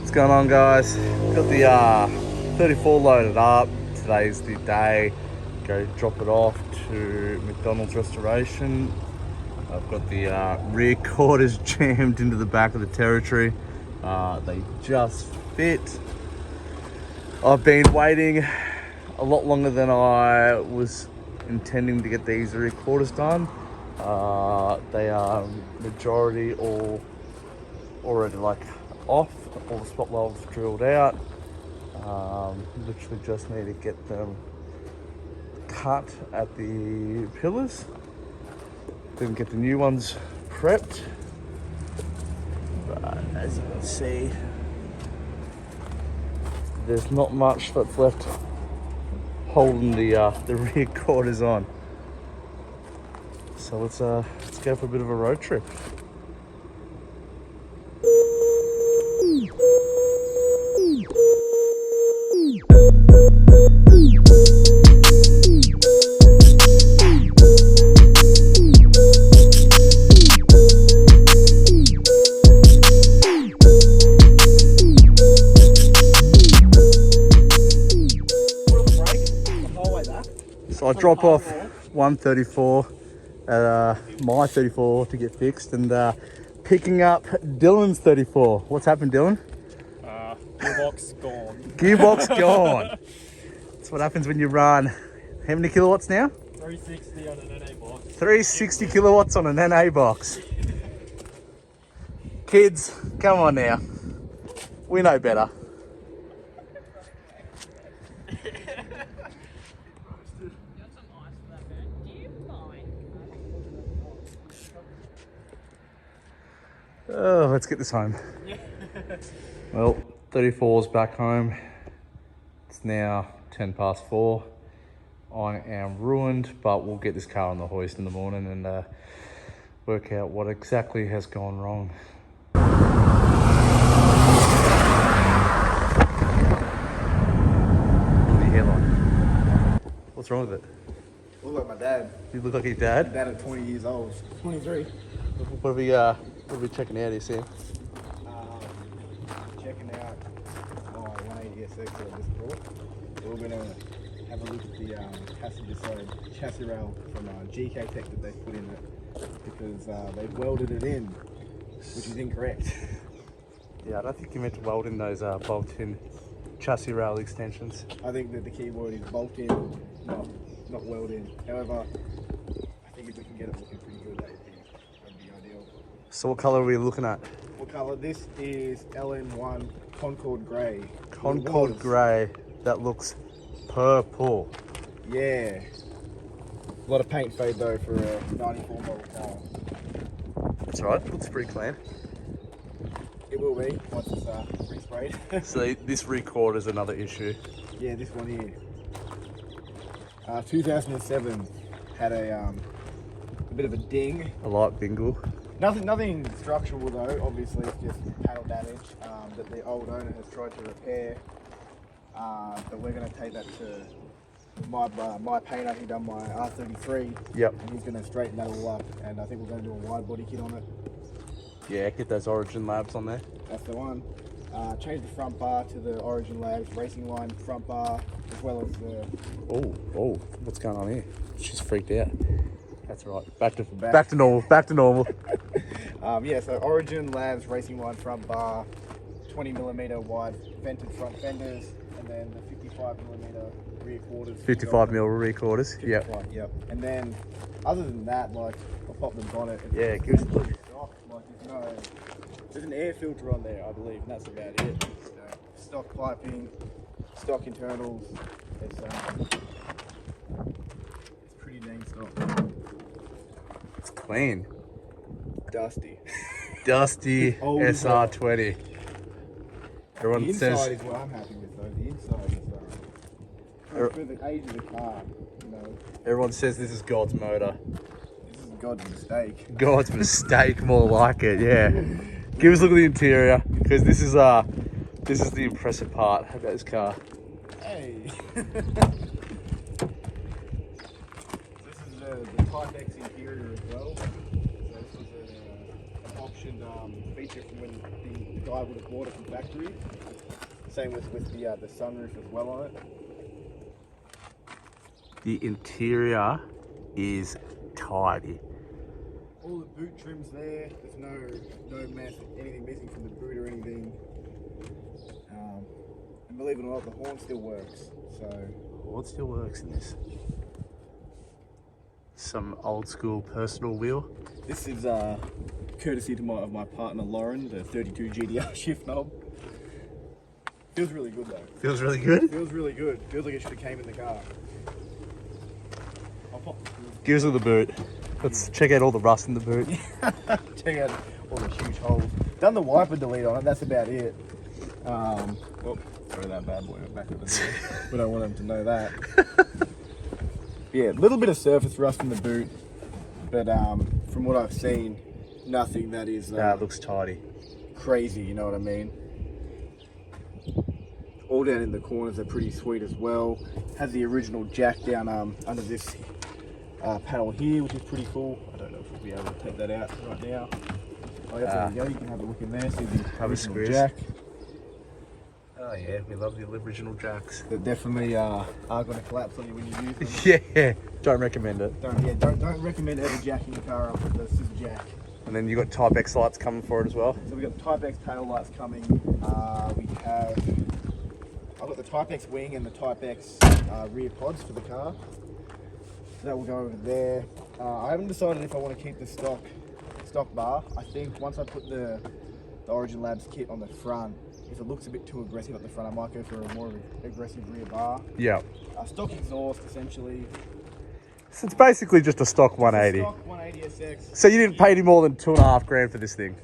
What's going on, guys? Got the 34 loaded up. Today's the day. Go drop it off to McDonald's Restoration. I've got the rear quarters jammed into the back of the Territory. They just fit. I've been waiting a lot longer than I was intending to get these rear quarters done. They are majority all already like off, all the spot welds drilled out. Literally just need to get them cut at the pillars, then get the new ones prepped. But as you can see, there's not much that's left holding the rear quarters on. So let's go for a bit of a road trip. So I drop off 134 at my 34 to get fixed, and picking up Dylan's 34. What's happened, Dylan? Gearbox gone. Gearbox gone. That's what happens when you run. How many kilowatts now? 360 on an NA box. 360 kilowatts on an NA box. Kids, come on now. We know better. Oh, let's get this home. Well, 34's back home. It's now 10 past 4. I am ruined, but we'll get this car on the hoist in the morning and work out what exactly has gone wrong. Look at your hairline. What's wrong with it? I look like my dad. You look like your dad? My dad at 20 years old. 23. What are we checking out here, Sam? Checking out my 180SX that I just brought. We're going to have a look at the passenger side chassis rail from GK Tech that they've put in it, because they've welded it in, which is incorrect. Yeah, I don't think you meant to weld in those bolt-in chassis rail extensions. I think that the keyboard is bolt in, not weld in. However, I think if we can get it looking pretty good, that'd be ideal. So what colour are we looking at? What colour? This is LN1 Concord Grey. Concord Grey. That looks purple. Yeah. A lot of paint fade though for a 94 model car. That's right, looks pretty clean. It will be once it's resprayed. So this record is another issue. Yeah, this one here. 2007 had a bit of a ding. A light bingle. Nothing structural though, obviously it's just panel damage that the old owner has tried to repair. But we're going to take that to my painter who done my R33. Yep. And he's going to straighten that all up, and I think we're going to do a wide body kit on it. Yeah, get those Origin Labs on there. That's the one. Change the front bar to the Origin Labs Racing Line front bar, as well as the... Oh, what's going on here? She's freaked out. That's right. Back to normal. Yeah, so Origin Labs Racing Line front bar, 20mm wide vented front fenders, and then the 55mm rear quarters. 55mm rear quarters. Yep. Yep. And then, other than that, like, I'll pop the bonnet. Yeah, give us a look. There's an air filter on there, I believe, and that's about it. So, stock piping, stock internals. It's pretty dang stock. It's clean. Dusty. Dusty SR20. Everyone The inside says is what I'm happy with, though. The inside is for the age of the car, you know. Everyone says this is God's motor. This is God's mistake. God's mistake, more like it. Yeah. Give us a look at the interior, because this is the impressive part about this car. Hey. This is the Type X interior as well. So this was an optioned feature from when the the guy would have bought it from factory. Same with the sunroof as well on it. The interior is tidy. All the boot trims there. There's no mess, anything missing from the boot or anything. And believe it or not, the horn still works. So What still works in this? Some old school personal wheel. this is courtesy of my partner Lauren, the 32 GTR shift knob. Feels really good though. Feels really good. Feels really good. Feels like it should have came in the car. I'll pop. Give us the boot. Let's check out all the rust in the boot. Check out all the huge holes. Done the wiper delete on it. That's about it. Well, throw that bad boy back at the door. We don't want them to know that. Yeah, a little bit of surface rust in the boot, but from what I've seen, nothing that is Looks tidy. crazy. You know what I mean? All down in the corners are pretty sweet as well. Has the original jack down under this panel here, which is pretty cool. I don't know if we'll be able to take that out right now. Oh, yeah, there you go. You can have a look in there. See the original jack. Oh yeah, we love the original jacks. That definitely are going to collapse on you when you use them. Yeah, don't recommend it. Don't recommend ever jacking the car up with the scissor jack. And then you got Type X lights coming for it as well. So we've got the Type X tail lights coming. I've got the Type X wing and the Type X rear pods for the car. So that will go over there. I haven't decided if I want to keep the stock bar. I think once I put the Origin Labs kit on the front, if it looks a bit too aggressive at the front, I might go for a more aggressive rear bar. Yeah. Stock exhaust, essentially. So it's basically just a stock 180. Stock 180 SX. So you didn't pay any more than $2.5 for this thing?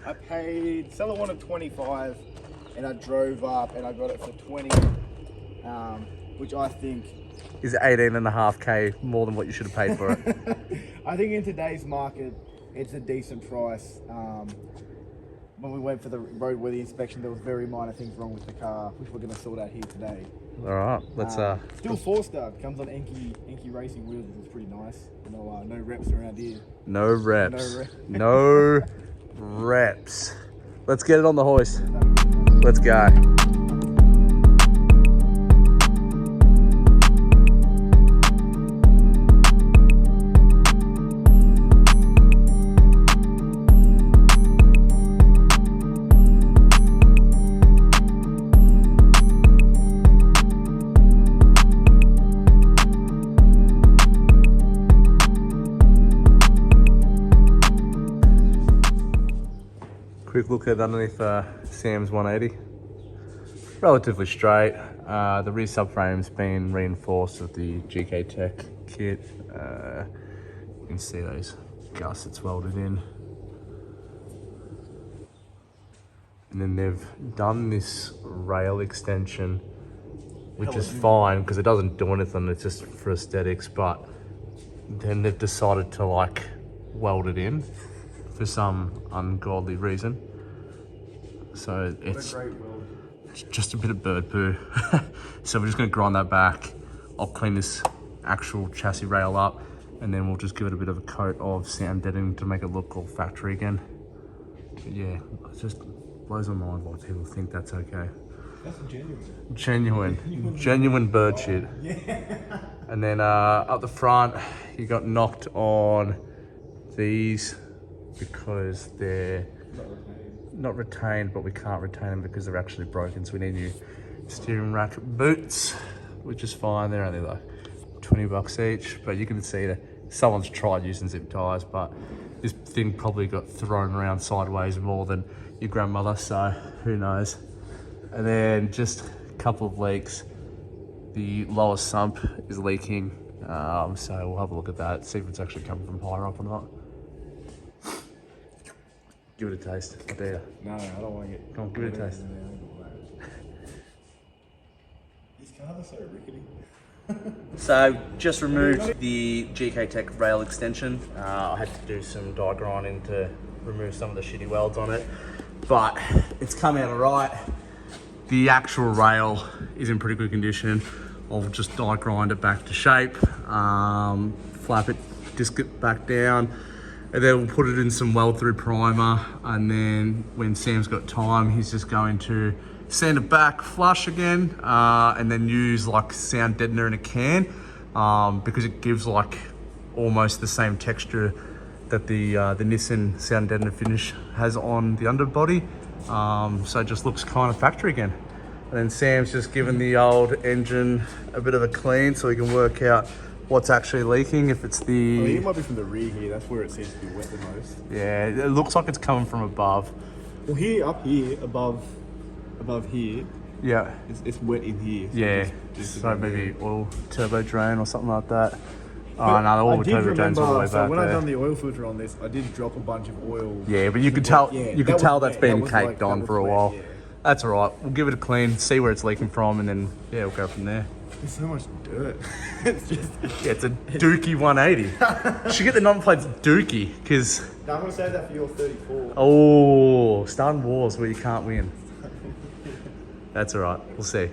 I paid, seller wanted 25, and I drove up and I got it for 20, which I think Is 18.5K more than what you should have paid for it? I think in today's market, it's a decent price. When we went for the roadworthy inspection, there was very minor things wrong with the car, which we're going to sort out here today. All right, let's Still 4-star, comes on Enki Racing wheels, which is pretty nice. No reps around here. No reps. No reps. Let's get it on the hoist. Let's go. Quick look at underneath Sam's 180. Relatively straight. The rear subframe's been reinforced with the GK Tech kit. You can see those gussets welded in. And then they've done this rail extension, which is fine because it doesn't do anything, it's just for aesthetics, but then they've decided to like weld it in for some ungodly reason. So it's just a bit of bird poo. So we're just gonna grind that back. I'll clean this actual chassis rail up and then we'll just give it a bit of a coat of sand deadening to make it look all factory again. But yeah, it just blows my mind why people think that's okay. That's genuine. Genuine bird shit. Yeah. And then up the front, you got knocked on these because they're not retained, but we can't retain them because they're actually broken. So we need new steering rack boots, which is fine. They're only like 20 bucks each, but you can see that someone's tried using zip ties, but this thing probably got thrown around sideways more than your grandmother, so who knows. And then just a couple of leaks. The lower sump is leaking, so we'll have a look at that, see if it's actually coming from higher up or not. Give it a taste. I dare. No, I don't want to get. Come on, give it a taste. These cars are so rickety. So just removed the GK Tech rail extension. I had to do some die grinding to remove some of the shitty welds on it, but it's come out alright. The actual rail is in pretty good condition. I'll just die grind it back to shape, flap it, disc it back down. And then we'll put it in some weld-through primer, and then when Sam's got time, he's just going to sand it back flush again, and then use like sound deadener in a can, because it gives like almost the same texture that the Nissan sound deadener finish has on the underbody. So it just looks kind of factory again. And then Sam's just given the old engine a bit of a clean so he can work out what's actually leaking. If it's the... I think it might be from the rear here. That's where it seems to be wet the most. Yeah, it looks like it's coming from above. Well, here, up here, above here, Yeah. it's wet in here. So Yeah, just so maybe oil turbo drain or something like that. Oh But no, the I oil did turbo drain's all the way remember, so back when I there. done the oil filter on this, I did drop a bunch of oil. Yeah, but you could tell Yeah, you could that tell was that's wet. been That was caked like- that on was for a wet, while. yeah. That's all right. We'll give it a clean, see where it's leaking from, and then yeah, we'll go from there. There's so much dirt. It's just... Yeah, it's a Dookie 180. You should get the number plates Dookie, because No, I'm going to save that for your 34. oh, starting wars where you can't win. That's all right. We'll see.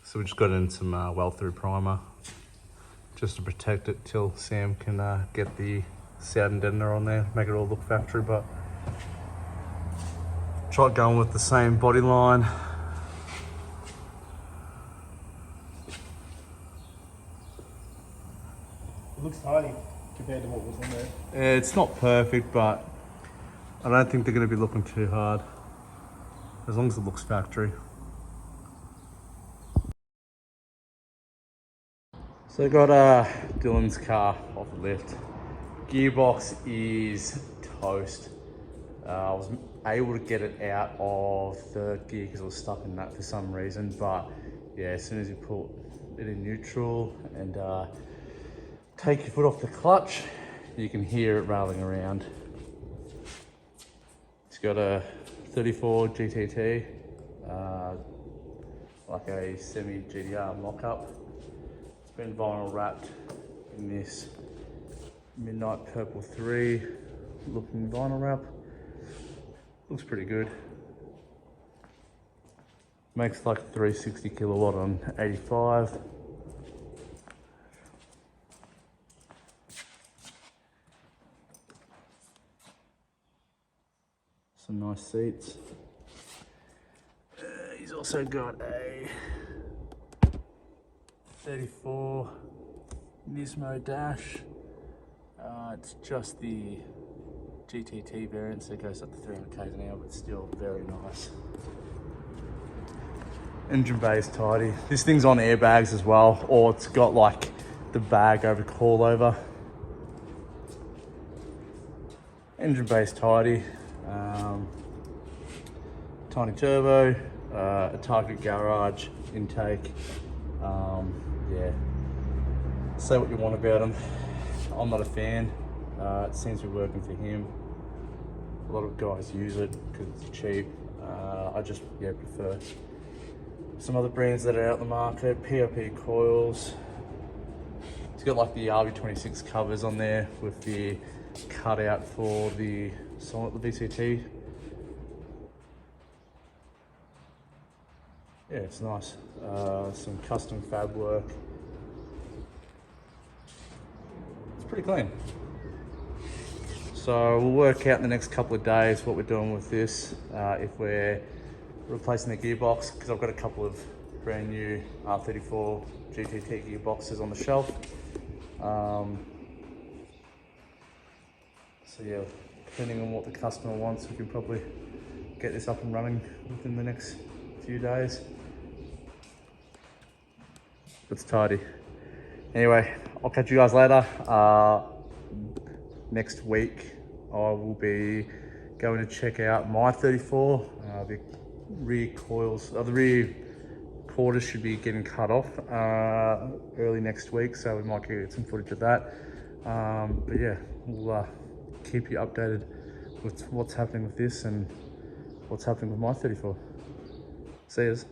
So we just got in some weld-through primer just to protect it till Sam can get the sound deadener on there, make it all look factory. But try going with the same body line. It looks tiny compared to what was in there. It's not perfect, but I don't think they're going to be looking too hard as long as it looks factory. So I got Dylan's car off the lift. Gearbox is toast. I was able to get it out of third gear because I was stuck in that for some reason, but yeah, as soon as you put it in neutral and take your foot off the clutch, you can hear it rattling around. It's got a 34 GTT, like a semi GDR mock-up. It's been vinyl wrapped in this midnight purple 3 looking vinyl wrap. Looks pretty good. Makes like 360 kilowatt on 85. Some nice seats. He's also got a 34 Nismo dash. It's just the GTT variant, so it goes up to 300 k's an hour, but still very nice. Engine bay is tidy. This thing's on airbags as well, or it's got like the bag over coilover. Engine bay is tidy. Tiny turbo, a target garage intake. Yeah, say what you want about them. I'm not a fan. It seems to be working for him. A lot of guys use it because it's cheap. I just prefer some other brands that are out in the market. POP coils. It's got like the RV26 covers on there with the cutout for the VCT. Yeah, it's nice. Some custom fab work. It's pretty clean. So we'll work out in the next couple of days what we're doing with this. If we're replacing the gearbox, because I've got a couple of brand new R34 GT4 gearboxes on the shelf. So yeah, depending on what the customer wants, we can probably get this up and running within the next few days. It's tidy. Anyway, I'll catch you guys later. Next week, I will be going to check out my 34. The rear coils, the rear quarters should be getting cut off early next week, so we might get some footage of that. But yeah, we'll keep you updated with what's happening with this and what's happening with my 34. See yous.